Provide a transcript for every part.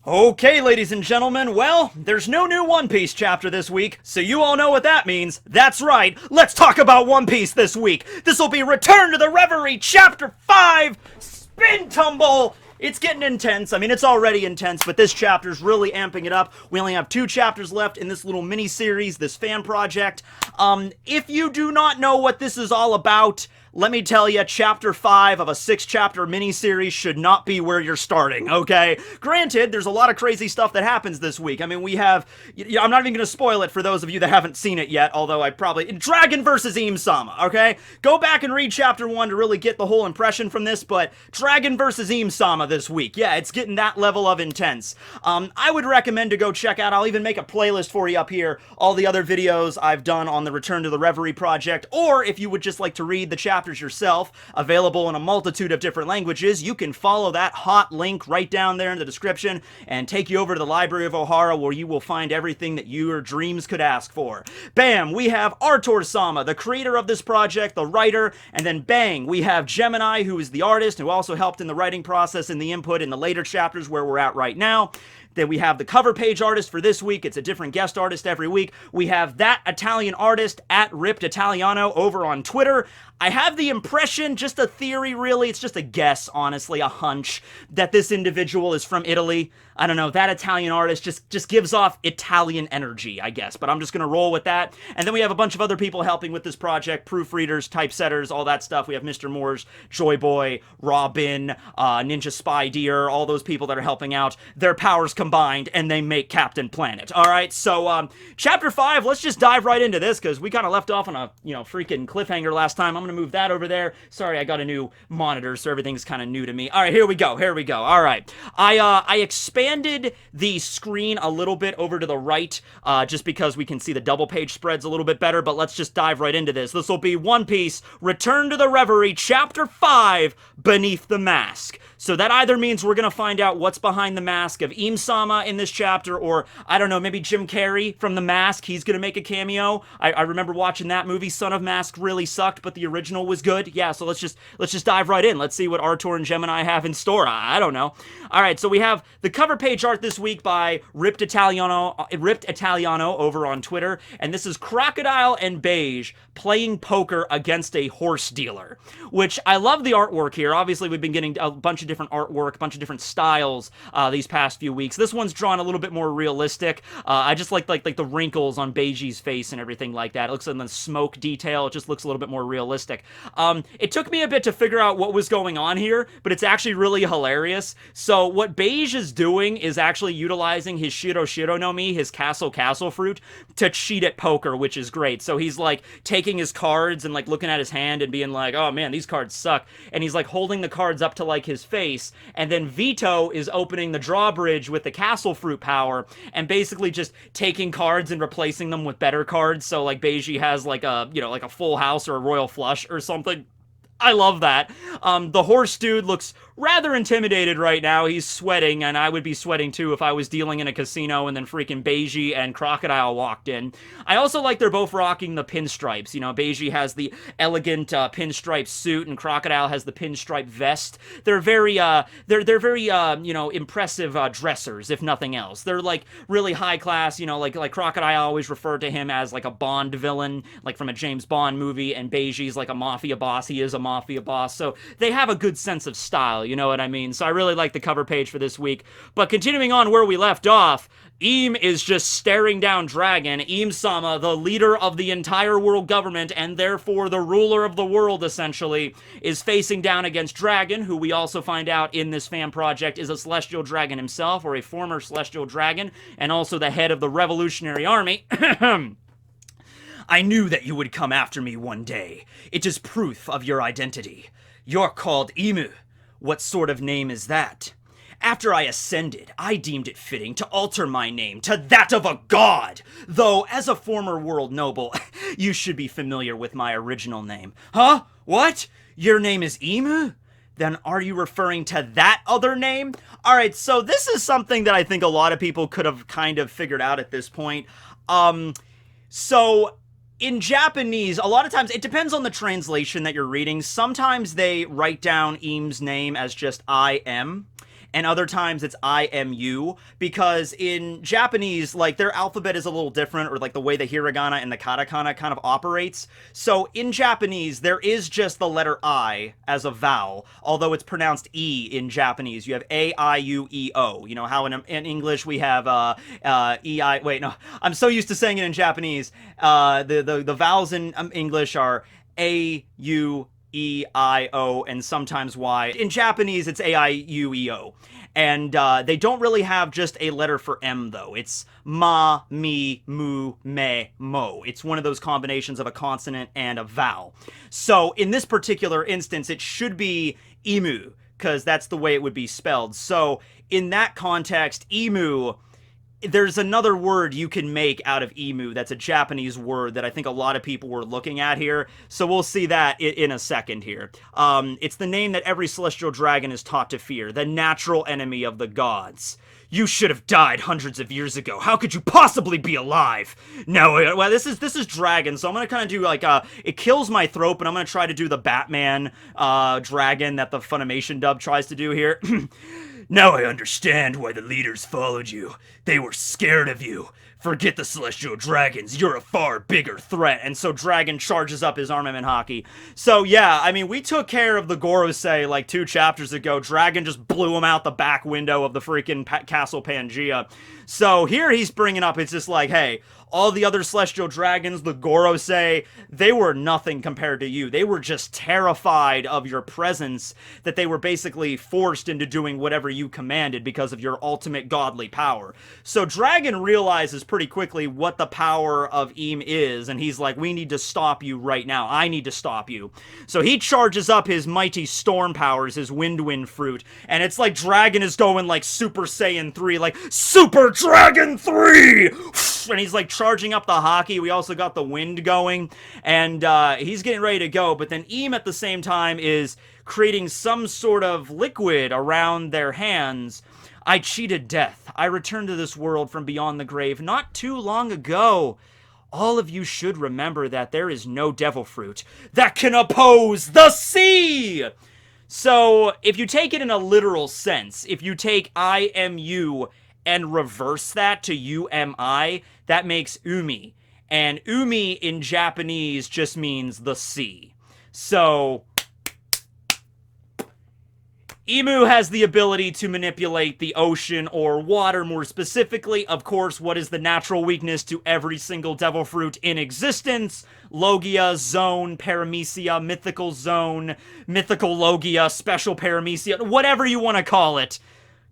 Okay, ladies and gentlemen, well, there's no new One Piece chapter this week, so you all know what that means. That's right, let's talk about One Piece this week. This'll be Return to the Reverie, Chapter 5, Spin Tumble! It's getting intense. I mean, it's already intense, but this chapter's really amping it up. We only have 2 chapters left in this little mini-series, this fan project. If you do not know what this is all about, let me tell you, Chapter 5 of a 6-chapter miniseries should not be where you're starting, okay? Granted, there's a lot of crazy stuff that happens this week. I mean, we have... I'm not even going to spoil it for those of you that haven't seen it yet, although I probably... Dragon versus Im-sama, okay? Go back and read Chapter 1 to really get the whole impression from this, but Dragon versus Im-sama this week. Yeah, it's getting that level of intense. I would recommend to go check out... I'll even make a playlist for you up here, all the other videos I've done on the Return to the Reverie project, or if you would just like to read the chapters yourself, available in a multitude of different languages, you can follow that hot link right down there in the description and take you over to the Library of Ohara, where you will find everything that your dreams could ask for. Bam, we have Artur-sama, the creator of this project, the writer, and then bang, we have Gemini, who is the artist, who also helped in the writing process and the input in the later chapters where we're at right now. Then we have the cover page artist for this week. It's a different guest artist every week. We have that Italian artist at Ripped Italiano over on Twitter. I have the impression, just a theory really, it's just a guess, honestly, a hunch, that this individual is from Italy. I don't know, that Italian artist just gives off Italian energy, I guess, but I'm just gonna roll with that. And then we have a bunch of other people helping with this project, proofreaders, typesetters, all that stuff. We have Mr. Moore's, Joy Boy, Robin, Ninja Spy Deer, all those people that are helping out. Their powers combined, and they make Captain Planet. Alright, so, Chapter 5, let's just dive right into this, because we kind of left off on a, freaking cliffhanger last time. I'm gonna move that over there. Sorry, I got a new monitor, so everything's kind of new to me. Alright, here we go. Alright. I expanded the screen a little bit over to the right, just because we can see the double page spreads a little bit better, but let's just dive right into this. This will be One Piece, Return to the Reverie, Chapter 5, Beneath the Mask. So that either means we're gonna find out what's behind the mask of Im-sama in this chapter, or, I don't know, maybe Jim Carrey from The Mask, he's gonna make a cameo. I remember watching that movie, Son of Mask really sucked, but the original was good. Yeah, so let's just dive right in. Let's see what Artur and Gemini have in store. I don't know. Alright, so we have the cover page art this week by Ripped Italiano over on Twitter, and this is Crocodile and Beige playing poker against a horse dealer, which I love the artwork here. Obviously, we've been getting a bunch of different artwork, a bunch of different styles these past few weeks. This one's drawn a little bit more realistic. I just like the wrinkles on Beiji's face and everything like that. It looks like the smoke detail. It just looks a little bit more realistic. It took me a bit to figure out what was going on here, but it's actually really hilarious. So what Beige is doing is actually utilizing his Shiro no Mi, his castle fruit, to cheat at poker, which is great. So he's like taking his cards and like looking at his hand and being like, oh man, these cards suck. And he's like holding the cards up to like his face, and then Vito is opening the drawbridge with the castle fruit power and basically just taking cards and replacing them with better cards. So like Beiji has like a, like a full house or a royal flush or something. I love that. The horse dude looks rather intimidated right now. He's sweating, and I would be sweating too if I was dealing in a casino and then freaking Beiji and Crocodile walked in. I also like they're both rocking the pinstripes. Beiji has the elegant pinstripe suit, and Crocodile has the pinstripe vest. They're very, impressive dressers, if nothing else. They're like really high class. Like Crocodile always referred to him as like a Bond villain, like from a James Bond movie, and Beiji's like a mafia boss. He is a mafia boss, so they have a good sense of style, you know what I mean? So I really like the cover page for this week. But continuing on where we left off, Im is just staring down Dragon. Im-sama, the leader of the entire world government, and therefore the ruler of the world, essentially, is facing down against Dragon, who we also find out in this fan project is a celestial dragon himself, or a former celestial dragon, and also the head of the Revolutionary Army. I knew that you would come after me one day. It is proof of your identity. You're called Imu. What sort of name is that? After I ascended, I deemed it fitting to alter my name to that of a god. Though, as a former world noble, you should be familiar with my original name. Huh? What? Your name is Imu? Then are you referring to that other name? Alright, so this is something that I think a lot of people could have kind of figured out at this point. So in Japanese, a lot of times, it depends on the translation that you're reading. Sometimes they write down Im's name as just I am. and other times it's IMU, because in Japanese, like, their alphabet is a little different, or like the way the hiragana and the katakana kind of operates. So in Japanese, there is just the letter I as a vowel, although it's pronounced E in Japanese. You have A-I-U-E-O. You know how in English we have E-I... Wait, no. I'm so used to saying it in Japanese. The vowels in English are A-U-E-O. E-I-O, and sometimes Y. In Japanese, it's A-I-U-E-O. And they don't really have just a letter for M, though. It's ma, mi, mu, me, mo. It's one of those combinations of a consonant and a vowel. So in this particular instance, it should be imu, because that's the way it would be spelled. So in that context, emu... There's another word you can make out of emu that's a Japanese word that I think a lot of people were looking at here, so we'll see that in a second here. It's the name that every celestial dragon is taught to fear, the natural enemy of the gods. You should have died hundreds of years ago. How could you possibly be alive? No, well, this is dragon, so I'm gonna kind of do like it kills my throat, but I'm gonna try to do the Batman dragon that the Funimation dub tries to do here. Now I understand why the leaders followed you. They were scared of you. Forget the celestial dragons, you're a far bigger threat. And so Dragon charges up his armament hockey. So yeah, I mean, we took care of the Gorosei like 2 chapters ago. Dragon just blew him out the back window of the freaking Castle Pangea. So here he's bringing up, it's just like, hey, all the other celestial dragons, the Gorosei, they were nothing compared to you. They were just terrified of your presence, that they were basically forced into doing whatever you commanded because of your ultimate godly power. So Dragon realizes pretty quickly what the power of Im is, and he's like, we need to stop you right now. I need to stop you. So he charges up his mighty storm powers, his wind fruit, and it's like Dragon is going like Super Saiyan 3, like Super Dragon 3! And he's like charging up the hockey. We also got the wind going, and he's getting ready to go, but then Im at the same time is creating some sort of liquid around their hands. I cheated death. I returned to this world from beyond the grave not too long ago. All of you should remember that there is no devil fruit that can oppose the sea! So, if you take it in a literal sense, if you take IMU and reverse that to UMI, that makes Umi. And Umi in Japanese just means the sea. So, Emu has the ability to manipulate the ocean or water more specifically. Of course, what is the natural weakness to every single devil fruit in existence? Logia, Zone, Paramecia, Mythical Zone, Mythical Logia, Special Paramecia, whatever you want to call it.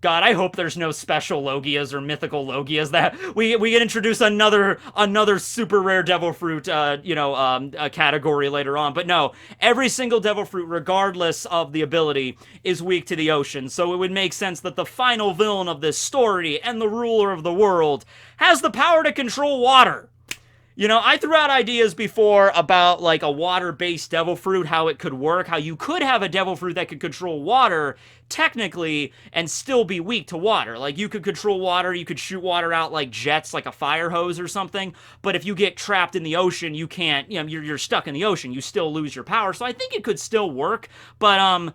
God, I hope there's no special Logias or mythical Logias that we can introduce another super rare devil fruit, category later on. But no, every single devil fruit, regardless of the ability, is weak to the ocean. So it would make sense that the final villain of this story and the ruler of the world has the power to control water. You know, I threw out ideas before about, like, a water-based devil fruit, how it could work, how you could have a devil fruit that could control water, technically, and still be weak to water. Like, you could control water, you could shoot water out like jets, like a fire hose or something, but if you get trapped in the ocean, you can't, you know, you're stuck in the ocean, you still lose your power, so I think it could still work, but,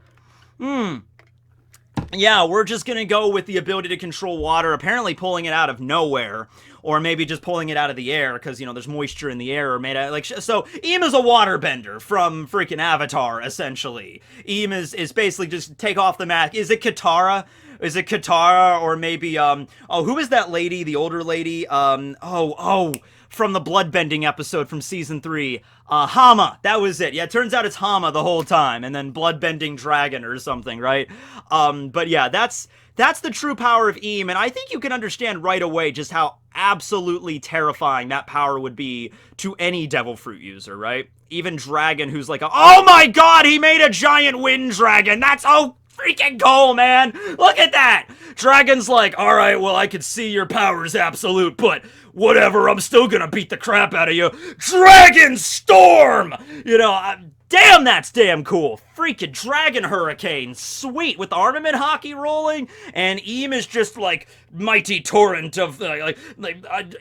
yeah, we're just gonna go with the ability to control water, apparently pulling it out of nowhere, or maybe just pulling it out of the air, because, you know, there's moisture in the air, or made out, like, so, Im is a waterbender from freaking Avatar, essentially. Im is basically just take off the mask. Is it Katara? Is it Katara, or maybe, who is that lady, the older lady? From the bloodbending episode from season 3. Hama, that was it. Yeah, it turns out it's Hama the whole time, and then bloodbending dragon or something, right? But yeah, that's the true power of Im, and I think you can understand right away just how absolutely terrifying that power would be to any devil fruit user, right? Even Dragon, who's like, oh my god, he made a giant wind dragon! That's so freaking cool, man! Look at that! Dragon's like, alright, well, I can see your power is absolute, but whatever, I'm still gonna beat the crap out of you. Dragon Storm! You know, damn, that's damn cool. freaking Dragon Hurricane. Sweet, with the armament hockey rolling, and Eam is just like mighty torrent of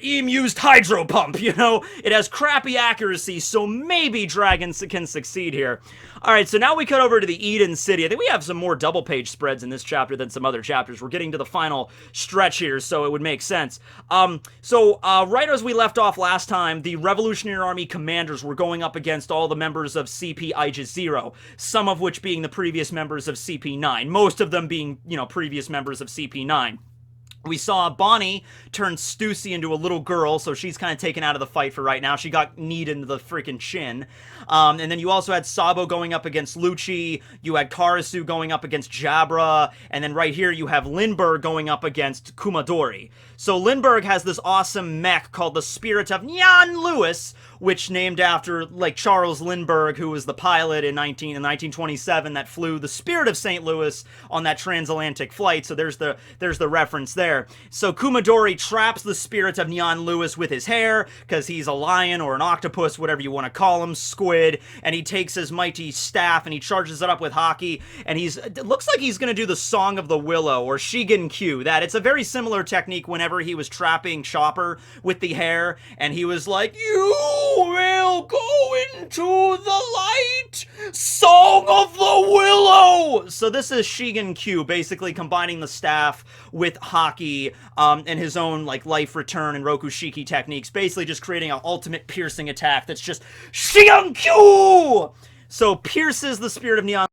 Eam used hydro pump, you know? It has crappy accuracy, so maybe Dragons can succeed here. Alright, so now we cut over to the Eden City. I think we have some more double page spreads in this chapter than some other chapters. We're getting to the final stretch here, so it would make sense. Right as we left off last time, the Revolutionary Army commanders were going up against all the members of CP Aegis Zero, some of which being the previous members of CP9, most of them being, you know, previous members of CP9. We saw Bonnie turn Stussy into a little girl, so she's kind of taken out of the fight for right now. She got kneed into the freaking chin. And then you also had Sabo going up against Lucci. You had Karasu going up against Jabra. And then right here you have Lindbergh going up against Kumadori. So Lindbergh has this awesome mech called the Spirit of Nyan Lewis, which named after, like, Charles Lindbergh, who was the pilot in 1927 that flew the Spirit of St. Louis on that transatlantic flight. So there's the reference there. So Kumadori traps the Spirit of Nyan Lewis with his hair, because he's a lion or an octopus, whatever you want to call him, squid, and he takes his mighty staff and he charges it up with hockey, and it looks like he's going to do the Song of the Willow, or Shigen Q. It's a very similar technique whenever he was trapping Chopper with the hair, and he was like, "You will go into the light, Song of the Willow!" So this is Shigen Q, basically combining the staff with hockey, and his own, like, life return and Rokushiki techniques, basically just creating an ultimate piercing attack that's just Shigen Q! So pierces the Spirit of Neon.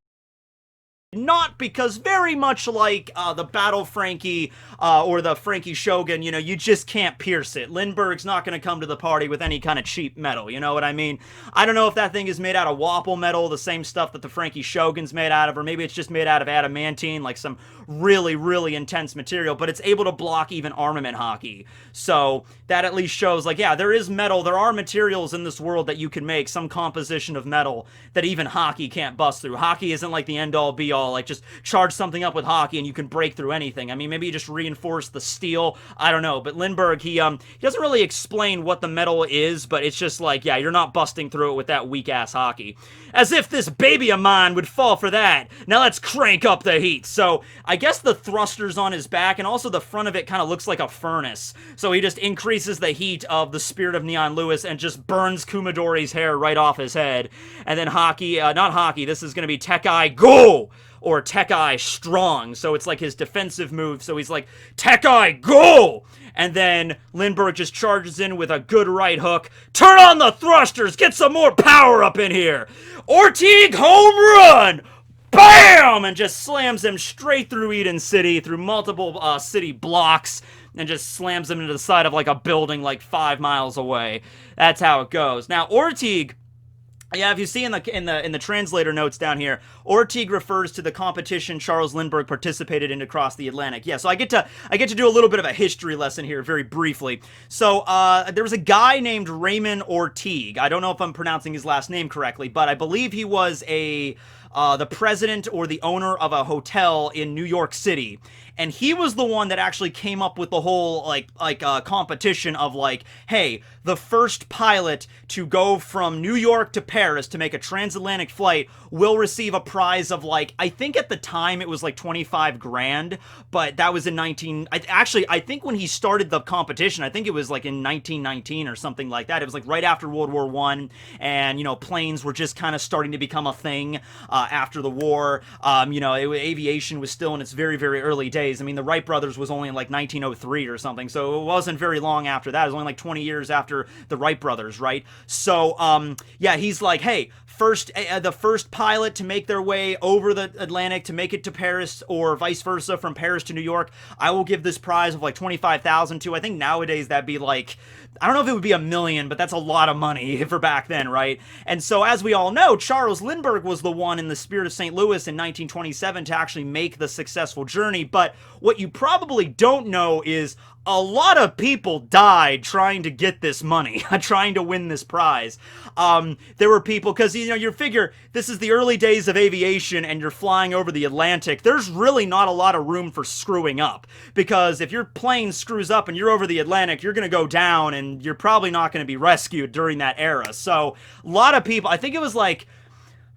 Not because, very much like the Battle Frankie or the Frankie Shogun, you know, you just can't pierce it. Lindbergh's not going to come to the party with any kind of cheap metal, you know what I mean? I don't know if that thing is made out of Wapple metal, the same stuff that the Frankie Shogun's made out of, or maybe it's just made out of adamantine, like some really, really intense material, but it's able to block even armament hockey. So that at least shows, like, yeah, there is metal, there are materials in this world that you can make, some composition of metal that even hockey can't bust through. Hockey isn't like the end-all, be-all, like, just charge something up with hockey and you can break through anything. I mean, maybe you just reinforce the steel, I don't know, but Lindbergh, he doesn't really explain what the metal is, but it's just like, yeah, you're not busting through it with that weak-ass hockey. As if this baby of mine would fall for that. Now let's crank up the heat. So, I guess the thruster's on his back, and also the front of it kind of looks like a furnace. So he just increases the heat of the Spirit of Neon Lewis and just burns Kumadori's hair right off his head. And then not hockey, this is going to be Tekkai Go! Or Tekkai Strong, so it's like his defensive move, so he's like, Tekkai Go! And then Lindbergh just charges in with a good right hook. Turn on the thrusters! Get some more power up in here! Ortig home run! BAM! And just slams him straight through Eden City, through multiple city blocks, and just slams him into the side of like a building like 5 miles away. That's how it goes. Now, Ortig, yeah, if you see in the translator notes down here, Ortig refers to the competition Charles Lindbergh participated in across the Atlantic. Yeah, so I get to do a little bit of a history lesson here very briefly. So there was a guy named Raymond Ortig. I don't know if I'm pronouncing his last name correctly, but I believe he was the president or the owner of a hotel in New York City. And he was the one that actually came up with the whole, competition of, like, hey, the first pilot to go from New York to Paris to make a transatlantic flight will receive a prize of, like, I think at the time it was, like, 25 grand, but that was in I think when he started the competition, I think it was, like, in 1919 or something like that. It was, like, right after World War I, and, you know, planes were just kind of starting to become a thing after the war. Aviation was still in its very, very early days. I mean, the Wright brothers was only in like 1903 or something, so it wasn't very long after that. It was only like 20 years after the Wright brothers, right? So, yeah, he's like, hey, the first pilot to make their way over the Atlantic to make it to Paris, or vice versa from Paris to New York, I will give this prize of like 25,000 to. I think nowadays that'd be like, I don't know if it would be $1 million, but that's a lot of money for back then, right? And so, as we all know, Charles Lindbergh was the one in the Spirit of St. Louis in 1927 to actually make the successful journey. But what you probably don't know is a lot of people died trying to get this money, trying to win this prize. There were people, because, you know, you figure this is the early days of aviation and you're flying over the Atlantic, there's really not a lot of room for screwing up. Because if your plane screws up and you're over the Atlantic, you're going to go down and you're probably not going to be rescued during that era. So, a lot of people, I think it was like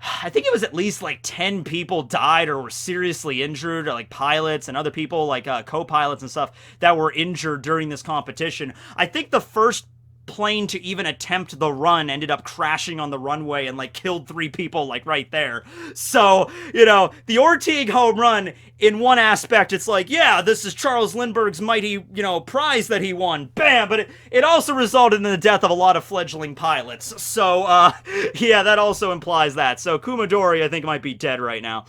I think it was at least like 10 people died or were seriously injured, or like pilots and other people, like co-pilots and stuff, that were injured during this competition. I think the first plane to even attempt the run ended up crashing on the runway and like killed 3 people like right there. So, you know, the Ortigue home run, in one aspect, it's like, yeah, this is Charles Lindbergh's mighty, you know, prize that he won. Bam! But it also resulted in the death of a lot of fledgling pilots. So, yeah, that also implies that. So Kumadori, I think, might be dead right now.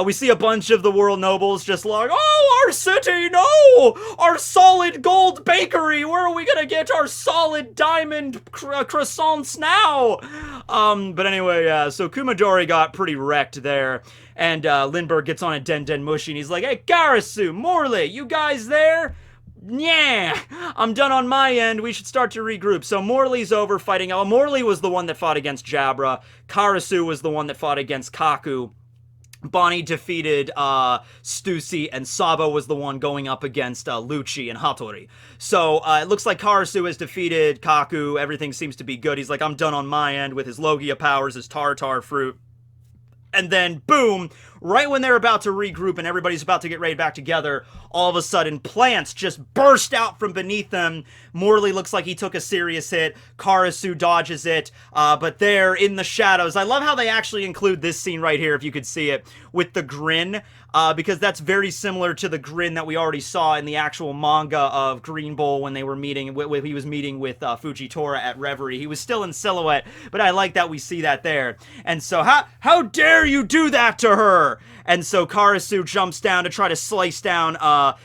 We see a bunch of the world nobles just like, oh, our city, no! Our solid gold bakery, where are we gonna get our solid diamond croissants now? But anyway, yeah, so Kumadori got pretty wrecked there, and Lindbergh gets on a Den Mushi, and he's like, hey, Karasu, Morley, you guys there? Yeah, I'm done on my end. We should start to regroup. So Morley's over fighting. Morley was the one that fought against Jabra. Karasu was the one that fought against Kaku. Bonnie defeated Stussy, and Sabo was the one going up against Lucci and Hattori. So it looks like Karasu has defeated Kaku. Everything seems to be good. He's like, I'm done on my end with his Logia powers, his Tartar fruit. And then, boom, right when they're about to regroup and everybody's about to get ready back together, all of a sudden, plants just burst out from beneath them. Morley looks like he took a serious hit. Karasu dodges it, but they're in the shadows. I love how they actually include this scene right here, if you could see it, with the grin, because that's very similar to the grin that we already saw in the actual manga of Green Bull when they were meeting, he was meeting with Fujitora at Reverie. He was still in silhouette, but I like that we see that there. And so, how dare you do that to her? And so Karasu jumps down to try to slice down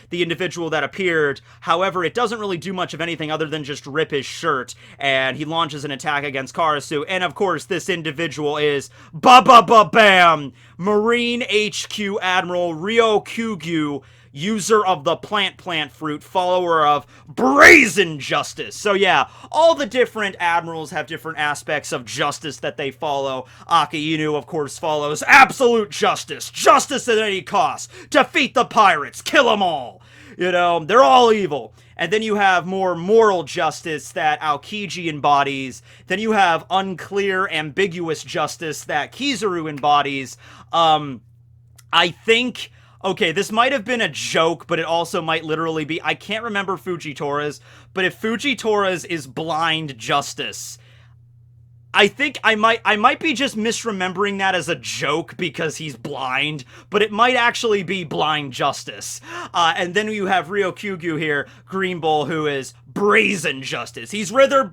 the individual that appeared. However, it doesn't really do much of anything other than just rip his shirt, and he launches an attack against Karasu. And of course, this individual is bam, Marine HQ Admiral Ryokyugyu, user of the plant fruit, follower of brazen justice. So yeah, all the different admirals have different aspects of justice that they follow. Akainu, of course, follows absolute justice. Justice at any cost. Defeat the pirates. Kill them all. You know, they're all evil. And then you have more moral justice that Aokiji embodies. Then you have unclear, ambiguous justice that Kizaru embodies. I think... Okay, this might have been a joke, but it also might literally be... I can't remember Fujitora's, but if Fujitora's is blind justice, I think I might be just misremembering that as a joke because he's blind, but it might actually be blind justice. And then you have Ryokyugyu here, Green Bull, who is brazen justice. He's rather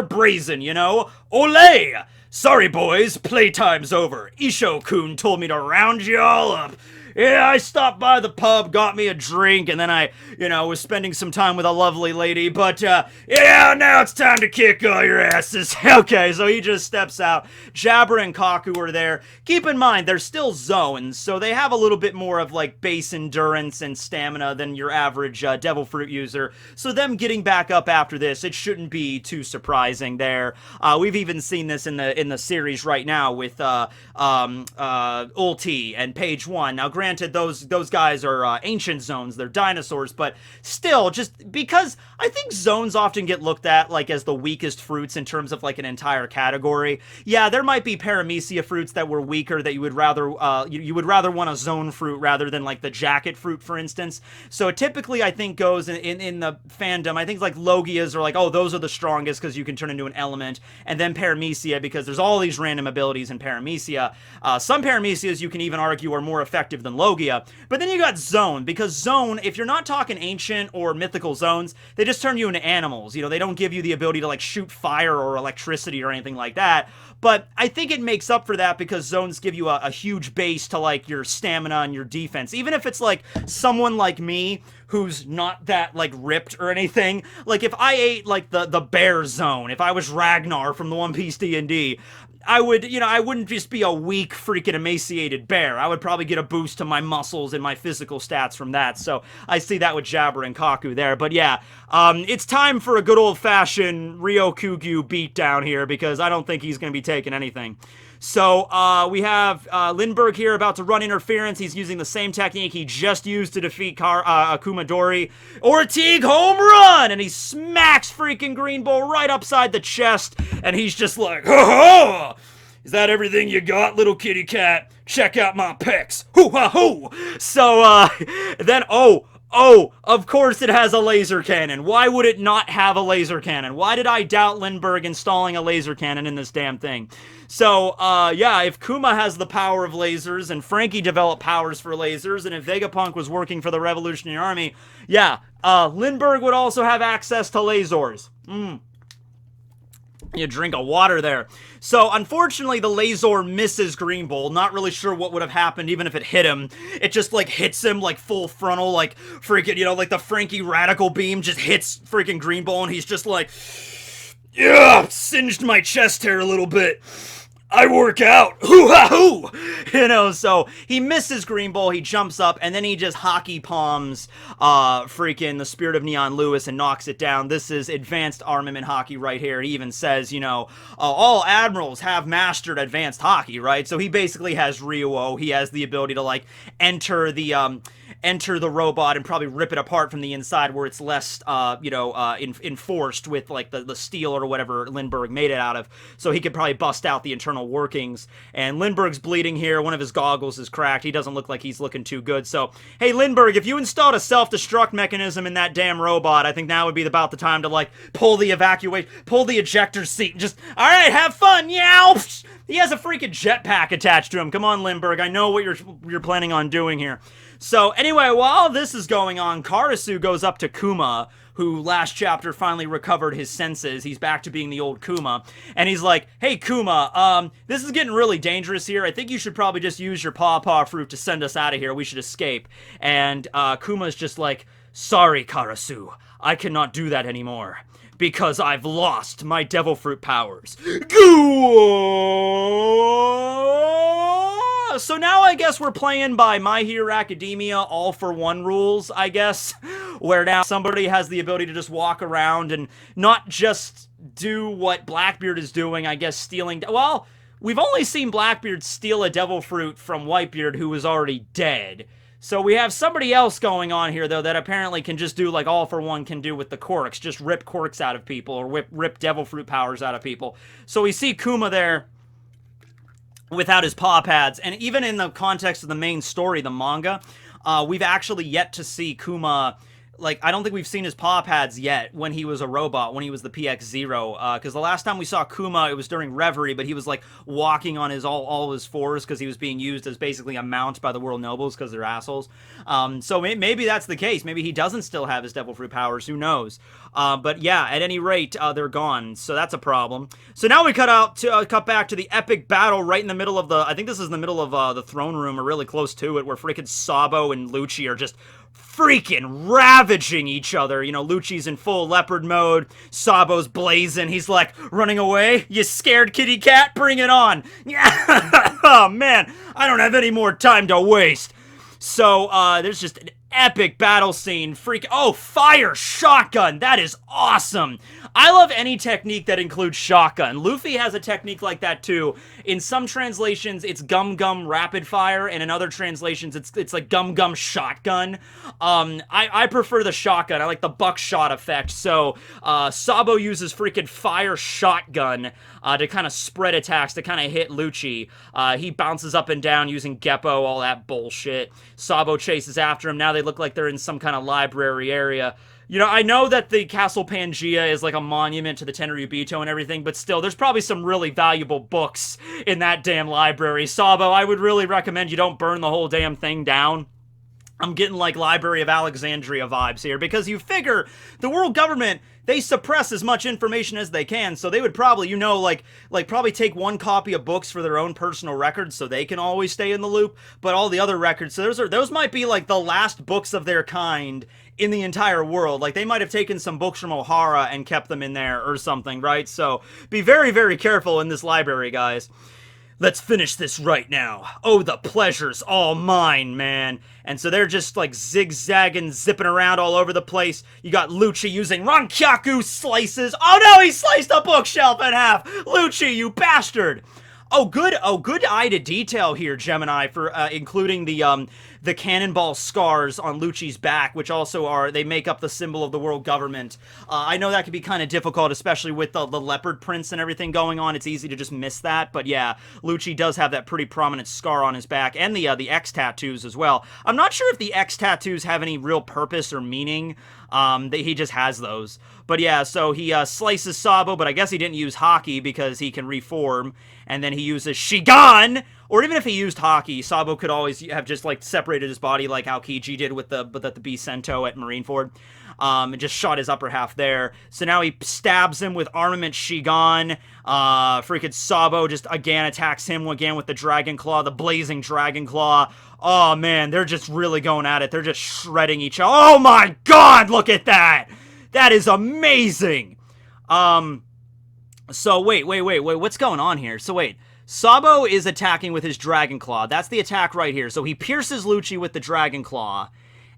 brazen, you know? Ole! Sorry, boys, playtime's over. Isho-kun told me to round you all up. Yeah, I stopped by the pub, got me a drink, and then I, you know, was spending some time with a lovely lady, but, yeah, now it's time to kick all your asses. Okay, so he just steps out. Jabra and Kaku are there. Keep in mind, they're still zones, so they have a little bit more of, like, base endurance and stamina than your average Devil Fruit user, so them getting back up after this, it shouldn't be too surprising there. We've even seen this in the series right now with, Ulti and Page 1. Now, granted, those guys are ancient zones, they're dinosaurs, but still, just because I think zones often get looked at like as the weakest fruits in terms of like an entire category. Yeah, there might be paramecia fruits that were weaker that you would rather you would rather want a zone fruit rather than like the jacket fruit, for instance. So it typically, I think, goes in the fandom. I think like Logias are like, oh, those are the strongest because you can turn into an element, and then paramecia because there's all these random abilities in paramecia. Some paramecias you can even argue are more effective than Logia. But then you got Zone, because Zone, if you're not talking ancient or mythical zones, they just turn you into animals. You know, they don't give you the ability to like shoot fire or electricity or anything like that. But I think it makes up for that because zones give you a huge base to like your stamina and your defense. Even if it's like someone like me who's not that like ripped or anything. Like if I ate like the bear zone, if I was Ragnar from the One Piece D&D, I would, you know, I wouldn't just be a weak, freaking emaciated bear. I would probably get a boost to my muscles and my physical stats from that. So I see that with Jabra and Kaku there. But yeah, it's time for a good old-fashioned Ryokyugyu beatdown here because I don't think he's going to be taking anything. So we have Lindbergh here about to run interference. He's using the same technique he just used to defeat Kumadori. Ortigue home run! And he smacks freaking Green Bull right upside the chest. And he's just like, ho ho! Is that everything you got, little kitty cat? Check out my pecs. Hoo-ha-hoo! So, then, oh, of course it has a laser cannon. Why would it not have a laser cannon? Why did I doubt Lindbergh installing a laser cannon in this damn thing? So, yeah, if Kuma has the power of lasers, and Frankie developed powers for lasers, and if Vegapunk was working for the Revolutionary Army, yeah, Lindbergh would also have access to lasers. You drink a water there. So, unfortunately, the laser misses Green Bull. Not really sure what would have happened even if it hit him. It just, like, hits him, like, full frontal, like, freaking, you know, like the Frankie radical beam just hits freaking Green Bull, and he's just like, yeah, singed my chest hair a little bit. I work out. Hoo-ha-hoo! You know, so he misses Green Bull, he jumps up, and then he just hockey palms freaking the Spirit of Neon Lewis and knocks it down. This is advanced armament hockey right here. He even says, you know, all admirals have mastered advanced hockey, right? So he basically has Ryuo. He has the ability to, like, enter the robot and probably rip it apart from the inside where it's less, enforced with, like, the steel or whatever Lindbergh made it out of. So he could probably bust out the internal workings. And Lindbergh's bleeding here. One of his goggles is cracked. He doesn't look like he's looking too good. So, hey, Lindbergh, if you installed a self-destruct mechanism in that damn robot, I think now would be about the time to, like, pull the ejector seat and just, all right, have fun, yow! He has a freaking jetpack attached to him. Come on, Lindbergh. I know what you're planning on doing here. So, anyway, while this is going on, Karasu goes up to Kuma, who last chapter finally recovered his senses. He's back to being the old Kuma. And he's like, hey, Kuma, this is getting really dangerous here. I think you should probably just use your pawpaw fruit to send us out of here. We should escape. And Kuma's just like, sorry, Karasu. I cannot do that anymore. Because I've lost my devil fruit powers. So now I guess we're playing by My Hero Academia all for one rules, I guess. Where now somebody has the ability to just walk around and not just do what Blackbeard is doing, I guess stealing... Well, we've only seen Blackbeard steal a devil fruit from Whitebeard who was already dead. So we have somebody else going on here, though, that apparently can just do like All for One can do with the quirks. Just rip quirks out of people or rip devil fruit powers out of people. So we see Kuma there without his paw pads. And even in the context of the main story, the manga, we've actually yet to see Kuma... Like, I don't think we've seen his paw pads yet when he was a robot, when he was the PX-0, because the last time we saw Kuma, it was during Reverie, but he was, like, walking on his all his fours because he was being used as basically a mount by the world nobles because they're assholes. So maybe that's the case. Maybe he doesn't still have his devil fruit powers. Who knows? But yeah, at any rate, they're gone, so that's a problem. So now we cut back to the epic battle right in the middle of I think this is in the middle of the throne room, or really close to it, where freaking Sabo and Lucci are just freaking ravaging each other. You know, Lucci's in full leopard mode, Sabo's blazing, he's like, running away? You scared, kitty cat? Bring it on! Yeah. Oh man, I don't have any more time to waste. So, there's just an epic battle scene. Oh, fire shotgun! That is awesome! I love any technique that includes shotgun. Luffy has a technique like that too. In some translations, it's gum gum rapid fire, and in other translations, it's like gum gum shotgun. I prefer the shotgun. I like the buckshot effect. So Sabo uses freaking fire shotgun to kind of spread attacks, to kind of hit Lucci. He bounces up and down using Geppo, all that bullshit. Sabo chases after him. Now they look like they're in some kind of library area. You know, I know that the Castle Pangea is like a monument to the Tenryubito and everything, but still, there's probably some really valuable books in that damn library. Sabo, I would really recommend you don't burn the whole damn thing down. I'm getting like Library of Alexandria vibes here, because you figure the world government, they suppress as much information as they can, so they would probably, you know, like probably take one copy of books for their own personal records so they can always stay in the loop, but all the other records, so those might be like the last books of their kind in the entire world. Like, they might have taken some books from Ohara and kept them in there or something, right? So be very, very careful in this library, guys. Let's finish this right now. Oh, the pleasure's all mine, man. And so they're just, like, zigzagging, zipping around all over the place. You got Lucci using Rankyaku slices. Oh, no, he sliced a bookshelf in half. Lucci, you bastard. Oh, good eye to detail here, Gemini, for including the the cannonball scars on Lucci's back, which also they make up the symbol of the world government. I know that can be kind of difficult, especially with the leopard prints and everything going on. It's easy to just miss that, but yeah, Lucci does have that pretty prominent scar on his back, and the X tattoos as well. I'm not sure if the X tattoos have any real purpose or meaning. He just has those. But yeah, so he slices Sabo, but I guess he didn't use Haki because he can reform, and then he uses Shigan, or even if he used Haki, Sabo could always have just like separated his body like how Kiji did with the B-Sento at Marineford, and just shot his upper half there. So now he stabs him with Armament Shigan. Freaking Sabo just again attacks him again with the Dragon Claw, the Blazing Dragon Claw. Oh man, they're just really going at it. They're just shredding each other. Oh my god, look at that! That is amazing! So wait, what's going on here? So wait, Sabo is attacking with his Dragon Claw. That's the attack right here. So he pierces Lucci with the Dragon Claw,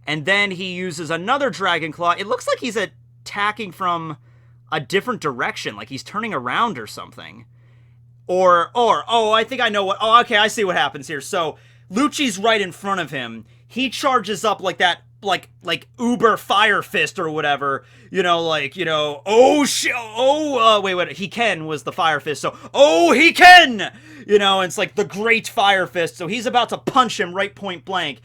and then he uses another Dragon Claw. It looks like he's attacking from a different direction, like he's turning around or something. Oh, I think I know what, oh, okay, I see what happens here. So Lucci's right in front of him. He charges up like that, like Uber Fire Fist or whatever, wait, Hiken was the Fire Fist, so, oh, Hiken! It's like the Great Fire Fist, so he's about to punch him right point blank,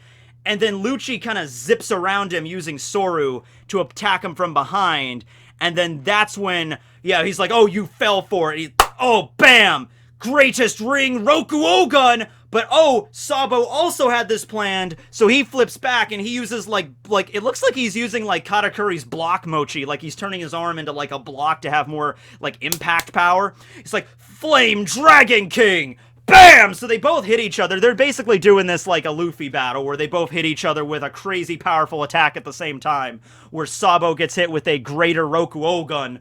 and then Lucci kind of zips around him using Soru to attack him from behind, and then that's when, yeah, he's like, oh, you fell for it, oh, bam! Greatest ring, Roku Ogun! But oh, Sabo also had this planned, so he flips back and he uses like it looks like he's using like Katakuri's block mochi, like he's turning his arm into like a block to have more like impact power. It's like Flame Dragon King! Bam! So they both hit each other. They're basically doing this like a Luffy battle where they both hit each other with a crazy powerful attack at the same time, where Sabo gets hit with a Greater Roku Ogun.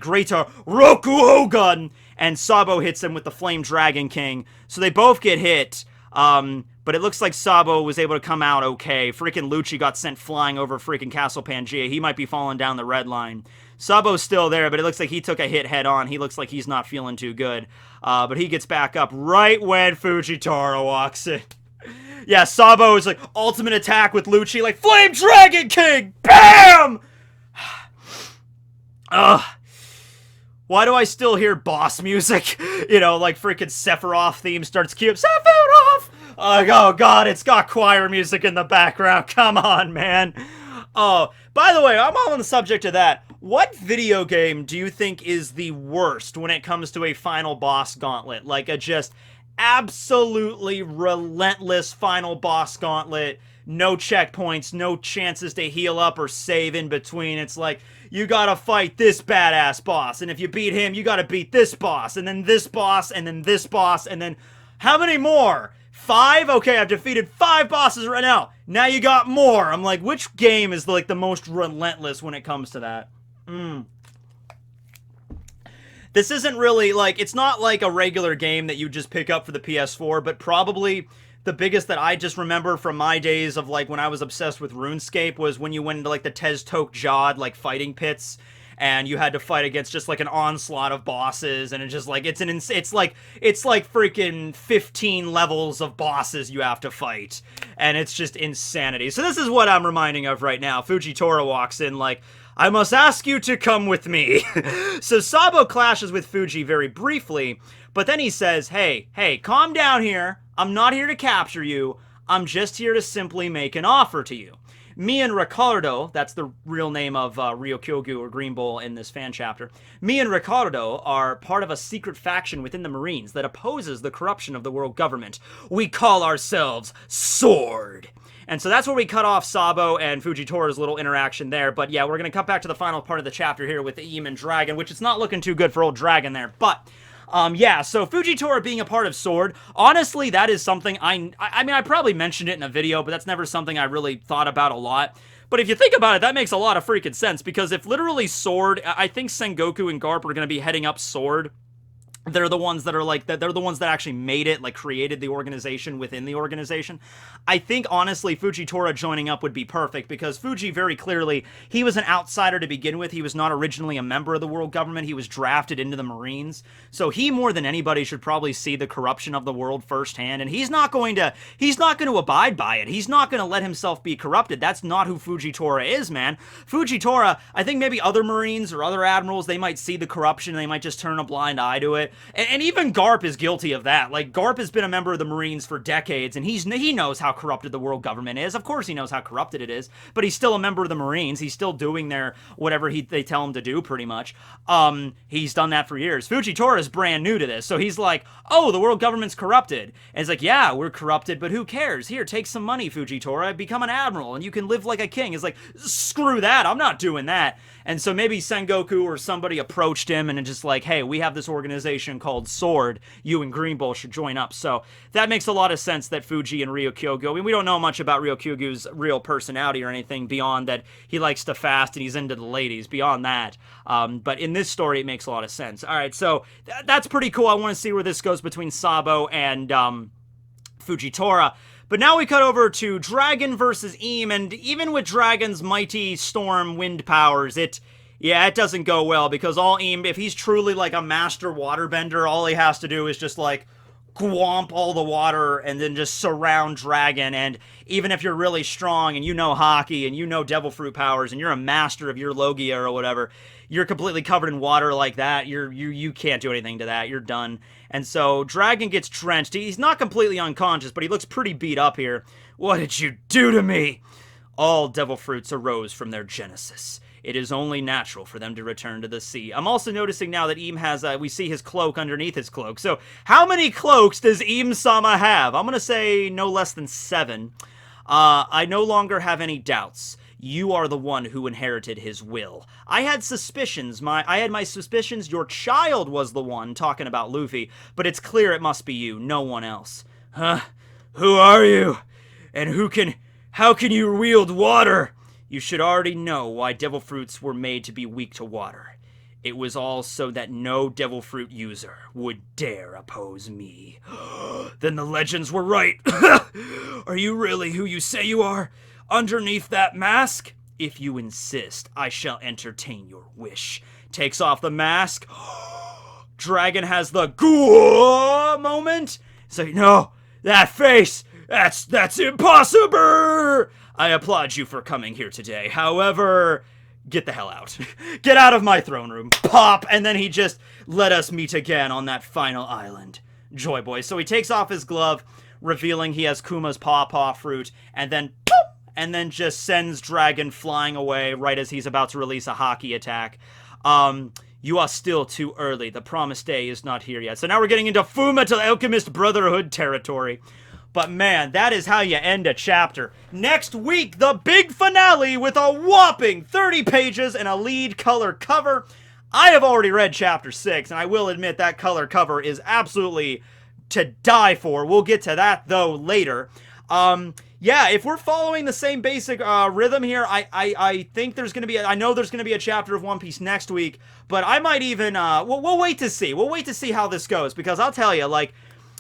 Greater Roku Ogun! And Sabo hits him with the Flame Dragon King. So they both get hit, but it looks like Sabo was able to come out okay. Freaking Lucci got sent flying over freaking Castle Pangaea. He might be falling down the red line. Sabo's still there, but it looks like he took a hit head on. He looks like he's not feeling too good. But he gets back up right when Fujitora walks in. Yeah, Sabo is like, ultimate attack with Lucci, like, Flame Dragon King! BAM! Ugh. Why do I still hear boss music? Like freaking Sephiroth theme starts cue. Sephiroth! Oh god, it's got choir music in the background. Come on, man. Oh, by the way, I'm all on the subject of that. What video game do you think is the worst when it comes to a final boss gauntlet? Like a just absolutely relentless final boss gauntlet. No checkpoints, no chances to heal up or save in between. It's like, you gotta fight this badass boss, and if you beat him, you gotta beat this boss, and then this boss, and then this boss, and then how many more? 5? Okay, I've defeated 5 bosses right now. Now you got more. I'm like, which game is like the most relentless when it comes to that? This isn't really like, it's not like a regular game that you just pick up for the PS4, but probably the biggest that I just remember from my days of like when I was obsessed with RuneScape was when you went into like the Tez Tok Jod like fighting pits, and you had to fight against just like an onslaught of bosses, and it's just like it's like freaking 15 levels of bosses you have to fight, and it's just insanity. So this is what I'm reminding of right now. Fujitora walks in like, I must ask you to come with me. So Sabo clashes with Fuji very briefly, but then he says, hey, calm down here. I'm not here to capture you. I'm just here to simply make an offer to you. Me and Ricardo, that's the real name of Ryokyogu or Green Bull in this fan chapter, me and Ricardo are part of a secret faction within the Marines that opposes the corruption of the world government. We call ourselves Sword. And so that's where we cut off Sabo and Fujitora's little interaction there. But yeah, we're going to cut back to the final part of the chapter here with Eam and Dragon, which it's not looking too good for old Dragon there. But yeah, so Fujitora being a part of Sword, honestly, that is something I mean, I probably mentioned it in a video, but that's never something I really thought about a lot. But if you think about it, that makes a lot of freaking sense, because if literally Sword, I think Sengoku and Garp are going to be heading up Sword, they're the ones that are like that. They're the ones that actually made it, like created the organization within the organization. I think honestly, Fujitora joining up would be perfect because Fuji very clearly, he was an outsider to begin with. He was not originally a member of the world government. He was drafted into the Marines. So he more than anybody should probably see the corruption of the world firsthand. And he's not going to abide by it. He's not going to let himself be corrupted. That's not who Fujitora is, man. Fujitora, I think maybe other Marines or other admirals, they might see the corruption and they might just turn a blind eye to it. And even Garp is guilty of that. Like, Garp has been a member of the Marines for decades, and he knows how corrupted the world government is. Of course he knows how corrupted it is, but he's still a member of the Marines. He's still doing their whatever they tell him to do, pretty much. He's done that for years. Fujitora is brand new to this, so he's like, oh, the world government's corrupted. And it's like, yeah, we're corrupted, but who cares? Here, take some money, Fujitora. Become an admiral, and you can live like a king. It's like, screw that. I'm not doing that. And so maybe Sengoku or somebody approached him and just like, hey, we have this organization called Sword. You and Green Bull should join up. So that makes a lot of sense that Fuji and Ryokyogo, I mean, we don't know much about Ryokyogo's real personality or anything beyond that he likes to fast and he's into the ladies, beyond that. But in this story, it makes a lot of sense. All right, so that's pretty cool. I want to see where this goes between Sabo and Fujitora. But now we cut over to Dragon versus Eam, and even with Dragon's mighty storm wind powers, it doesn't go well, because all Eam, if he's truly like a master waterbender, all he has to do is just like gwomp all the water and then just surround Dragon. And even if you're really strong and you know hockey and you know devil fruit powers and you're a master of your Logia or whatever, you're completely covered in water like that. You can't do anything to that. You're done. And so Dragon gets drenched. He's not completely unconscious, but he looks pretty beat up here. What did you do to me? All devil fruits arose from their genesis. It is only natural for them to return to the sea. I'm also noticing now that Eam has, we see his cloak underneath his cloak. So how many cloaks does Eam-sama have? I'm going to say no less than 7. I no longer have any doubts. You are the one who inherited his will. I had suspicions. I had my suspicions your child was the one talking about Luffy, but it's clear it must be you, no one else. Huh? Who are you? And how can you wield water? You should already know why devil fruits were made to be weak to water. It was all so that no devil fruit user would dare oppose me. Then the legends were right. Are you really who you say you are? Underneath that mask? If you insist, I shall entertain your wish. Takes off the mask. Dragon has the ghoul moment. So, no, that face, that's impossible. I applaud you for coming here today. However, get the hell out. Get out of my throne room. Pop, and then he just let us meet again on that final island. Joy boy. So he takes off his glove, revealing he has Kuma's pawpaw fruit, and then boop, and then just sends Dragon flying away right as he's about to release a hockey attack. You are still too early. The promised day is not here yet. So now we're getting into Fullmetal Alchemist Brotherhood territory. But man, that is how you end a chapter. Next week, the big finale with a whopping 30 pages and a lead color cover. I have already read chapter 6, and I will admit that color cover is absolutely to die for. We'll get to that, though, later. Yeah, if we're following the same basic rhythm here, I think there's going to be, I know there's going to be a chapter of One Piece next week, but I might even, we'll wait to see. We'll wait to see how this goes, because I'll tell you, like,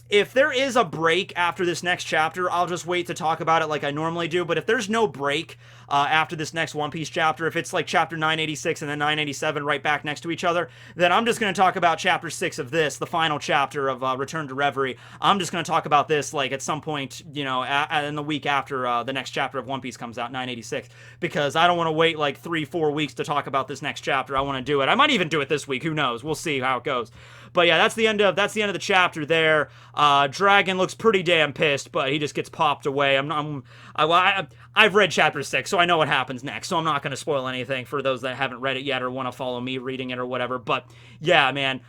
if there is a break after this next chapter, I'll just wait to talk about it like I normally do. But if there's no break after this next One Piece chapter, if it's like chapter 986 and then 987 right back next to each other, then I'm just going to talk about chapter 6 of this, the final chapter of Return to Reverie. I'm just going to talk about this like at some point, you know, in the week after the next chapter of One Piece comes out, 986, because I don't want to wait like 3-4 weeks to talk about this next chapter. I want to do it. I might even do it this week. Who knows? We'll see how it goes. But yeah, that's the end of the chapter there. Dragon looks pretty damn pissed, but he just gets popped away. I've read chapter 6, so I know what happens next. So I'm not going to spoil anything for those that haven't read it yet or want to follow me reading it or whatever. But yeah, man.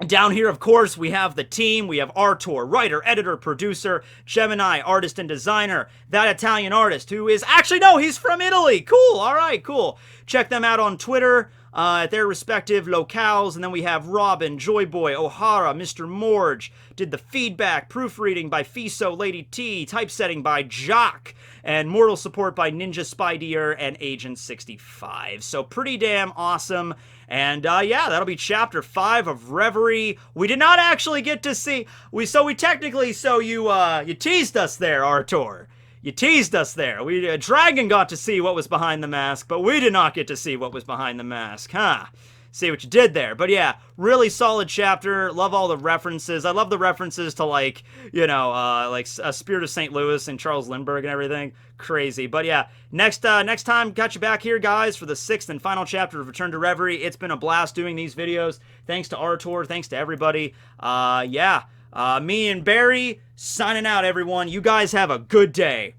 Down here, of course, we have the team. We have Artur, writer, editor, producer, Gemini, artist and designer, that Italian artist who is, actually, no, he's from Italy. Cool. All right, cool. Check them out on Twitter. at their respective locales. And then we have Robin, Joyboy, O'Hara, Mr. Morge. Did the feedback, proofreading by Fiso, Lady T, typesetting by Jock, and mortal support by Ninja Spider and Agent 65. So pretty damn awesome. And yeah, that'll be chapter 5 of Reverie. We did not actually get to see, you teased us there, Artur. You teased us there. Dragon got to see what was behind the mask, but we did not get to see what was behind the mask, huh? See what you did there. But yeah, really solid chapter. Love all the references. I love the references to, like, you know, like Spirit of St. Louis and Charles Lindbergh and everything. Crazy. But yeah, next time, got you back here, guys, for the 6th and final chapter of Return to Reverie. It's been a blast doing these videos. Thanks to Artur. Thanks to everybody. Yeah. Me and Barry signing out, everyone. You guys have a good day.